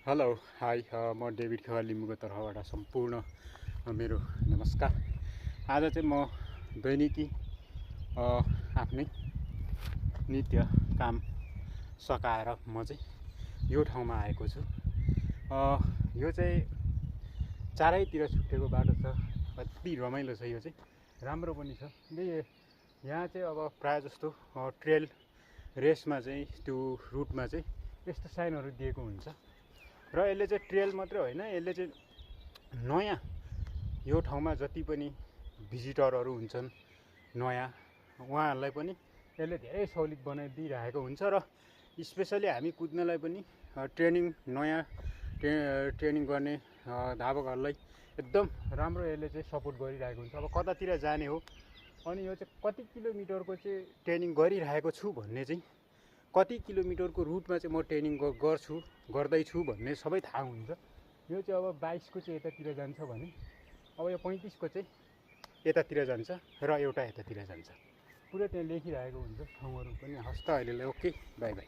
Hello hi म David खेवा लिम्बूको तर्फबाट सम्पूर्ण मेरो नमस्कार। आज चाहिँ म दैनिकी आफ्नै नित्य काम सकाएर म चाहिँ यो ठाउँमा आएको छु। यो चाहिँ चारैतिर छुट्टेको बाटो छ, अति रमाइलो छ। यो चाहिँ राम्रो पनि छ। यहाँ चाहिँ अब प्रायः जस्तो ट्रेल रेसमा चाहिँ त्यो रुटमा चाहिँ यस्तो साइनहरू दिएको हुन्छ र यसले चाहिँ ट्रेल मात्रै होइन, यसले चाहिँ नयाँ यो ठाउँमा जति पनि भिजिटरहरू हुन्छन् नयाँ, उहाँहरूलाई पनि यसले धेरै सहुलियत बनाइदिइरहेको हुन्छ र स्पेसली हामी कुद्नलाई पनि नयाँ ट्रेनिङ गर्ने धावकहरूलाई एकदम राम्रो यसले चाहिँ सपोर्ट गरिरहेको हुन्छ। अब कतातिर जाने हो अनि यो चाहिँ कति किलोमिटरको चाहिँ ट्रेनिङ गरिरहेको छु भन्ने चाहिँ, कति किलोमिटरको रुटमा चाहिँ म ट्रेनिङ गर्दैछु भन्ने सबै थाहा हुन्छ। यो चाहिँ अब 22को चाहिँ यतातिर जान्छ भने अब यो 35को चाहिँ यतातिर जान्छ र एउटा यतातिर जान्छ। पुरै त्यहाँ लेखिरहेको हुन्छ ठाउँहरू पनि। हस्त अहिलेलाई ओके, बाई बाई।